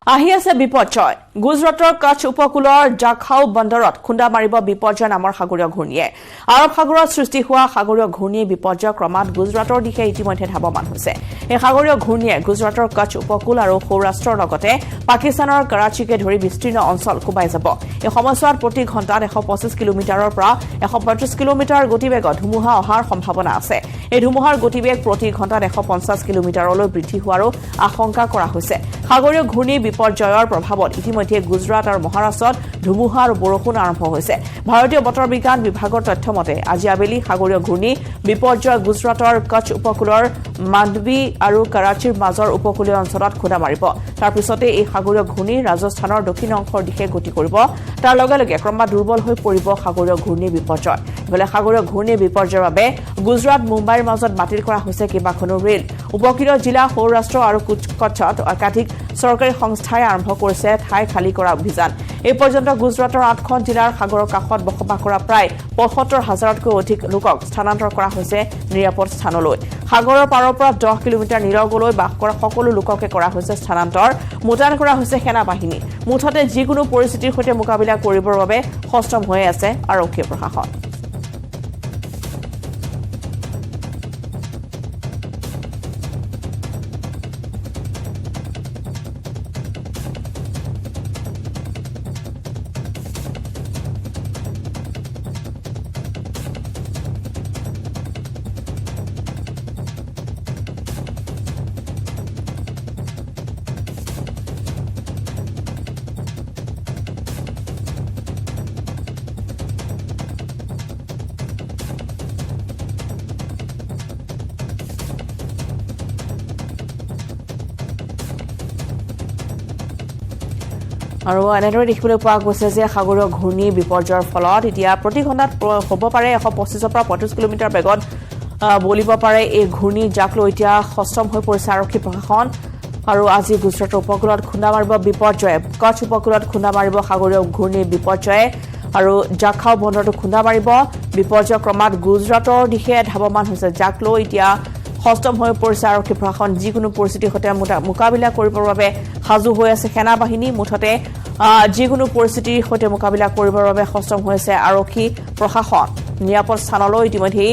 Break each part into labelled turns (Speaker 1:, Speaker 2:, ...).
Speaker 1: আহি আছে বিপৰ্যয় গুজৰাটৰ কচ্ছ উপকূলৰ জাখাও বন্দৰত খুন্দা মাৰিব বিপৰ্যয় নামৰ সাগৰীয় ঘূৰ্ণীয়ে আৰৱ সাগৰত সৃষ্টি হোৱা সাগৰীয় ঘূৰ্ণীৰ বিপৰ্যয় ক্ৰমাৎ গুজৰাটৰ দিশে ইতিমধ্যে ধাৱমান হৈছে এই সাগৰীয় ঘূৰ্ণীয়ে গুজৰাটৰ কচ্ছ উপকূল আৰু সৌৰাষ্ট্ৰৰ লগতে পাকিস্তানৰ কৰাচীকে ধৰি বিস্তীৰ্ণ অঞ্চল কোবাই যাব এই সময়ছোৱাত প্ৰতি ঘণ্টাত 125 কিলোমিটাৰৰ পৰা 135 কিলোমিটাৰ গতিবেগত ধুমুহা অহাৰ সম্ভাৱনা আছে এই ধুমুহাৰ গতিবেগ প্ৰতি ঘণ্টাত 150 কিলোমিটাৰলৈ বৃদ্ধি হোৱাৰো আশংকা কৰা হৈছে সাগৰীয় ঘূৰ্ণীৰ বিপৰ্যয়ৰ প্ৰভাৱত ইতিমধ্যে গুজৰাট আৰু মহাৰাষ্ট্ৰত ধুমুহা আৰু বৰষুণ আৰম্ভ হৈছে ভাৰতীয় বতৰ বিজ্ঞান বিভাগৰ তথ্য মতে আজি আবেলি সাগৰীয় ঘূৰ্ণী বিপৰ্যয় গুজৰাটৰ কচ্ছ উপকূলৰ মাণ্ডৱী আৰু কৰাচীৰ মাজৰ উপকূলীয় অঞ্চলত খুন্দা মাৰিব তাৰ পিছতে এই সাগৰীয় ঘূৰ্ণী ৰাজস্থানৰ দক্ষিণ অংশৰ দিশে গতি কৰিব তাৰ লগে লগে ক্ৰমাৎ দুৰ্বল হৈ পৰিব সাগৰীয় ঘূৰ্ণী বিপৰ্যয় ইফালে সাগৰীয় ঘূৰ্ণী বিপৰ্যয়ৰ বাবে গুজৰাট মুম্বাইৰ মাজত বাতিল কৰা হৈছে কেইবাখনো ৰেল উপকূলীয় জিলা সৌৰাষ্ট্ৰ আৰু কচ্ছত একাধিক চৰকাৰী সংস্থাই আৰম্ভ কৰিছে ঠাই খালী কৰা অভিযান এই পৰ্যন্ত গুজৰাটৰ 8খন জিলাৰ সাগৰৰ কাষত বসবাস কৰা প্ৰায় ৭৫,০০০তকৈ অধিক লোকক স্থানান্তৰ কৰা হৈছে নিৰাপদ স্থানলৈ সাগৰৰ পাৰৰ পৰা 10 কিলোমিটাৰ নিলগলৈ বাস কৰা সকলো লোককে কৰা হৈছে স্থানান্তৰ মোতায়েন কৰা হৈছে সেনা বাহিনী মুঠতে যিকোনো পৰিস্থিতিৰ সৈতে মোকাবিলা কৰিবৰ বাবে সষ্টম হৈ আছে আৰক্ষী প্ৰশাসন আৰু এনেদৰে দেখিবলৈ পোৱা গৈছে যে সাগৰীয় ঘূৰ্ণী বিপৰ্যয়ৰ ফলত এতিয়া প্ৰতি ঘণ্টাত হ'ব পাৰে 125 পৰা 35 কিলোমিটাৰ বেগত বলিব পাৰে এই ঘূৰ্ণী যাক লৈ এতিয়া সষ্টম হৈ পৰিছে আৰক্ষী প্ৰশাসন আৰু আজি গুজৰাটৰ উপকূলত খুন্দা মাৰিব বিপৰ্যয়ে কচ্ছ উপকূলত খুন্দা মাৰিব সাগৰীয় ঘূৰ্ণী বিপৰ্যয়ে আৰু জাখাও বন্দৰটো খুন্দা মাৰিব বিপৰ্যয় ক্ৰমাৎ গুজৰাটৰ দিশে ধাৱমান হৈছে যাক লৈ এতিয়া সষ্টম হৈ পৰিছে আৰক্ষী প্ৰশাসন যিকোনো পৰিস্থিতিৰ সৈতে মোকাবিলা কৰিবৰ বাবে সাজু হৈ আছে সেনা বাহিনী মুঠতে যিকোনো পৰিস্থিতিৰ সৈতে মোকাবিলা কৰিবৰ বাবে সষ্টম হৈছে আৰক্ষী প্ৰশাসন নিৰাপদ স্থানলৈ ইতিমধ্যে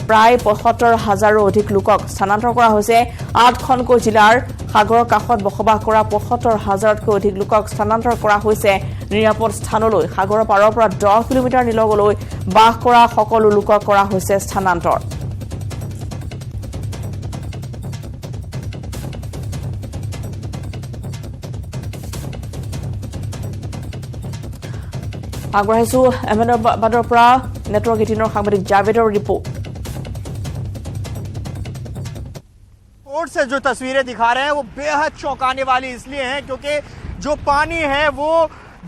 Speaker 1: প্ৰায় ৭৫,০০০ৰো অধিক লোকক স্থানান্তৰ কৰা হৈছে 8খনকৈ জিলাৰ সাগৰৰ কাষত বসবাস কৰা ৭৫,০০০তকৈ অধিক লোকক স্থানান্তৰ কৰা হৈছে নিৰাপদ স্থানলৈ সাগৰৰ পাৰৰ পৰা 10 কিলোমিটাৰ নিলগলৈ বাস কৰা সকলো লোকক কৰা হৈছে স্থানান্তৰ আগবঢ়াইছো আহমেদাবাদৰ পৰা নেটৱৰ্ক 18ৰ সাংবাদিক জাভেদৰ ৰিপোৰ্ট
Speaker 2: रोड से जो तस्वीरें दिखा रहे हैं वो बेहद चौंकाने वाली इसलिए हैं क्योंकि जो पानी है वो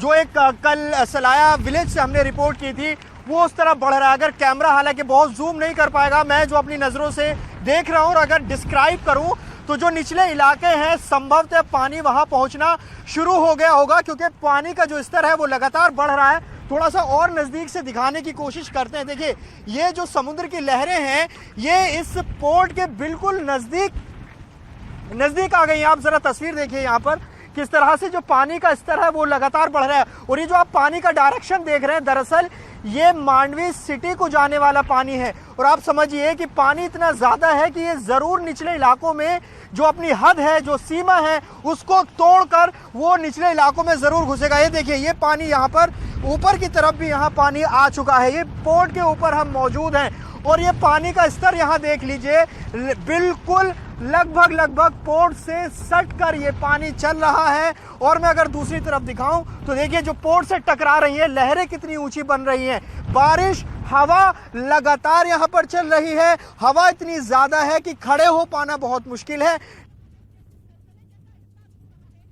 Speaker 2: जो एक कल सलाया विलेज से हमने रिपोर्ट की थी वो उस तरफ बढ़ रहा है अगर कैमरा हालांकि बहुत जूम नहीं कर पाएगा मैं जो अपनी नज़रों से देख रहा हूँ और अगर डिस्क्राइब करूँ तो जो निचले इलाके हैं संभवतः पानी वहाँ पहुँचना शुरू हो गया होगा क्योंकि पानी का जो स्तर है वो लगातार बढ़ रहा है थोड़ा सा और नज़दीक से दिखाने की कोशिश करते हैं देखिए ये जो समुद्र की लहरें हैं ये इस पोर्ट के बिल्कुल नज़दीक आ गई आप ज़रा तस्वीर देखिए यहाँ पर किस तरह से जो पानी का स्तर है वो लगातार बढ़ रहा है और ये जो आप पानी का डायरेक्शन देख रहे हैं दरअसल ये मांडवी सिटी को जाने वाला पानी है और आप समझिए कि पानी इतना ज़्यादा है कि ये ज़रूर निचले इलाकों में जो अपनी हद है जो सीमा है उसको तोड़कर वो निचले इलाकों में ज़रूर घुसेगा ये देखिए ये पानी यहाँ पर ऊपर की तरफ भी यहाँ पानी आ चुका है ये पोर्ट के ऊपर हम मौजूद हैं और ये पानी का स्तर यहाँ देख लीजिए बिल्कुल लगभग पोर्ट से सट कर ये पानी चल रहा है और मैं अगर दूसरी तरफ दिखाऊं तो देखिए जो पोर्ट से टकरा रही है लहरें कितनी ऊंची बन रही हैं बारिश हवा लगातार यहाँ पर चल रही है हवा इतनी ज़्यादा है कि खड़े हो पाना बहुत मुश्किल है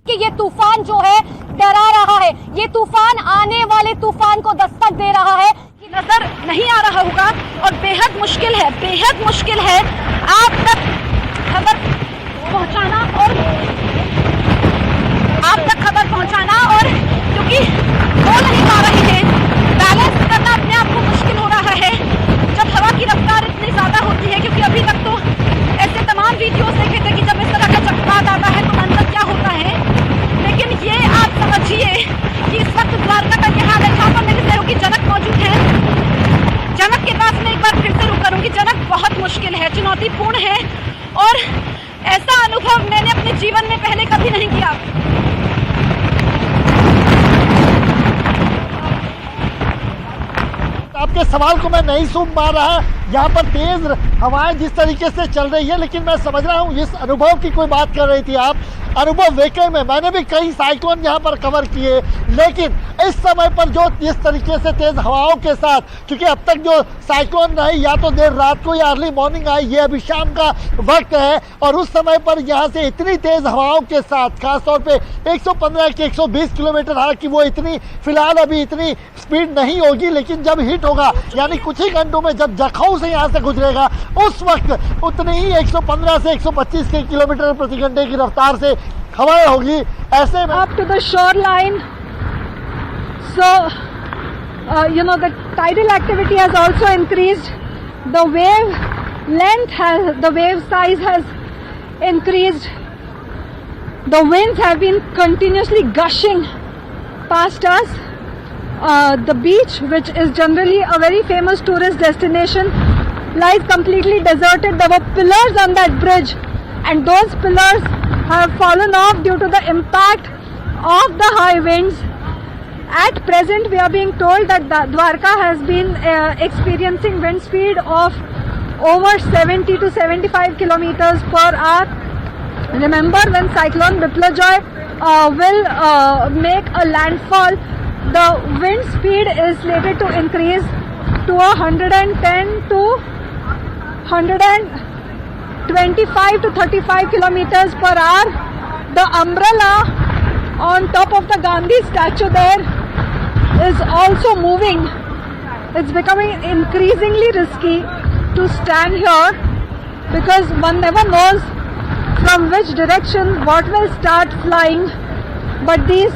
Speaker 3: कि ये तूफान जो है डरा रहा है ये तूफान आने वाले तूफान को दस्तक दे रहा है कि नजर नहीं आ रहा होगा और बेहद मुश्किल है आप तक खबर पहुंचाना और क्योंकि हो नहीं पा रही है बैलेंस करना अपने आप को मुश्किल हो रहा है जब हवा की रफ्तार इतनी ज्यादा होती है क्योंकि अभी तक तो ऐसे तमाम वीडियोस देखे थे कि जब इस तरह का चक्रवात आता है तो मंजर क्या होता है लेकिन आप।
Speaker 4: आपके सवाल को मैं नहीं सुन पा रहा। यहाँ पर तेज हवाएं जिस तरीके से चल रही है, लेकिन मैं समझ रहा हूँ इस अनुभव की कोई बात कर रही थी आप, अनुभव वेकर में मैंने भी कई साइक्लोन यहाँ पर कवर किए, लेकिन इस समय पर जो इस तरीके से तेज हवाओं के साथ, क्योंकि अब तक जो साइक्लोन रही या तो देर रात को या अर्ली मॉर्निंग आई, ये अभी शाम का वक्त है, और उस समय पर यहाँ से इतनी तेज हवाओं के साथ खासतौर पे 115 की 120 किलोमीटर, हालांकि वो इतनी फिलहाल अभी इतनी स्पीड नहीं होगी, लेकिन जब हिट होगा यानी कुछ ही घंटों में जब जखौ से यहाँ से गुजरेगा, उस वक्त उतनी ही 115 से 125 किलोमीटर प्रति घंटे की रफ्तार से हवाएं होगी। ऐसे में
Speaker 3: up to the shoreline. So, the tidal activity has also increased. The wave size has increased. The winds have been continuously gushing past us. The beach, which is generally a very famous tourist destination, lies completely deserted. There were pillars on that bridge, and those pillars have fallen off due to the impact of the high winds. At present, we are being told that Dwarka has been experiencing wind speed of over 70 to 75 kilometers per hour. Remember, when cyclone Biplajoy will make a landfall, the wind speed is slated to increase to 110 to 125 to 35 kilometers per hour. The umbrella on top of the Gandhi statue there is also moving. It's becoming increasingly risky to stand here because one never knows from which direction what will start flying. But these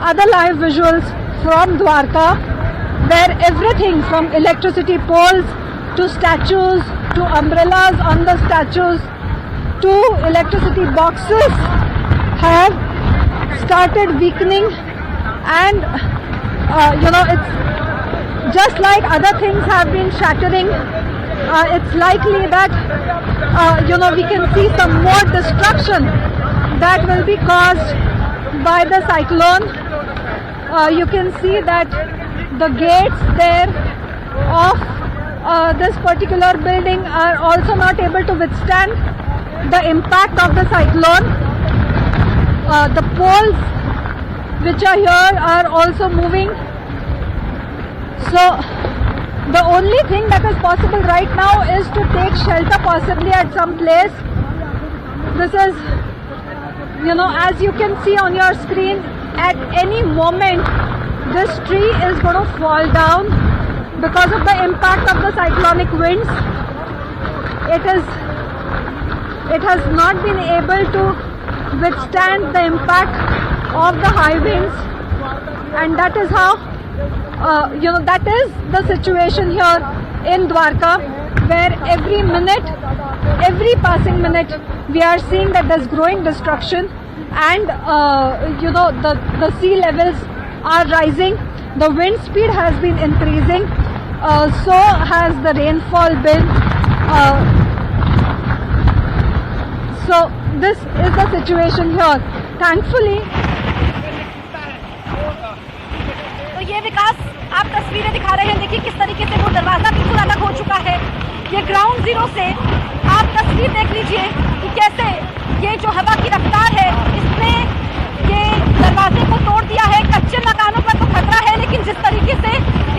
Speaker 3: are the live visuals from Dwarka, where everything from electricity poles to statues to umbrellas on the statues to electricity boxes have started weakening, and it's just like other things have been shattering. It's likely that we can see some more destruction that will be caused by the cyclone. You can see that the gates there of this particular building are also not able to withstand the impact of the cyclone. The poles which are here are also moving. So the only thing that is possible right now is to take shelter possibly at some place. This is, as you can see on your screen, at any moment this tree is going to fall down because of the impact of the cyclonic winds. It has not been able to withstand the impact of the high winds, and that is how that is the situation here in Dwarka, where every passing minute we are seeing that there's growing destruction, and the sea levels are rising, the wind speed has been increasing, so has the rainfall been. So this is the situation here. Thankfully, तो ये विकास आप तस्वीरें दिखा रहे हैं, देखिए किस तरीके से वो दरवाजा बिल्कुल अलग हो चुका है। ये ग्राउंड जीरो से आप तस्वीर देख लीजिए कि कैसे ये जो हवा की रफ्तार है इसने ये दरवाजे को तोड़ दिया है। कच्चे मकानों पर तो खतरा है, लेकिन जिस तरीके से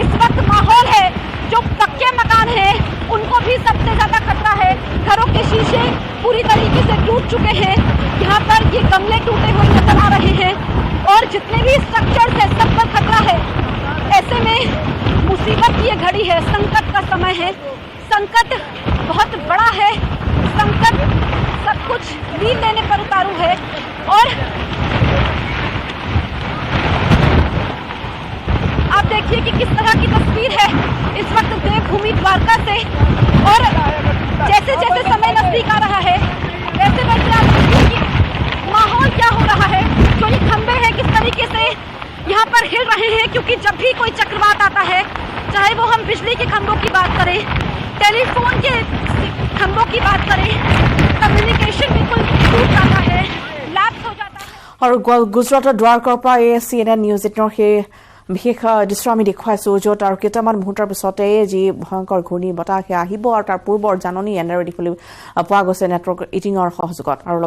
Speaker 3: इस वक्त माहौल है, जो पक्के मकान हैं उनको भी सबसे ज्यादा खतरा है। घरों के शीशे पूरी तरीके से टूट चुके हैं, यहाँ पर ये गमले टूटे हुए नजर आ रहे हैं, और जितने भी स्ट्रक्चर्स हैं सब पर खतरा है। ऐसे में मुसीबत की ये घड़ी है, संकट का समय है, संकट बहुत बड़ा है, संकट सब कुछ लीन लेने पर उतारू है। और आप देखिए कि किस तरह की तस्वीर है इस वक्त देवभूमि द्वारका से, और जैसे जैसे समय नजदीक आ रहा है वैसे वैसे आप देखिए कि माहौल क्या हो रहा है। जो ये खंबे हैं किस तरीके से यहाँ पर हिल रहे हैं, क्योंकि जब भी कोई चक्रवात आता है, चाहे वो हम बिजली के खंभों की बात करें, टेलीफोन के खंभों की बात करें, कम्युनिकेशन बिल्कुल टूट जाता है, लैप्स हो जाता है।
Speaker 1: আৰু গুজৰাটৰ দ্বাৰকাৰ পৰা CNN নিউজ 18 সেই বিশেষ দৃশ্য আমি দেখুৱাইছো য'ত আৰু কেইটামান মুহূৰ্তৰ পিছতে যি ভয়ংকৰ ঘূৰ্ণী বতাহ আহিব আৰু তাৰ পূৰ্বৰ জাননী এনেদৰে দেখিবলৈ পোৱা গৈছে নেটৱৰ্ক ইটিঙৰ সহযোগত আৰু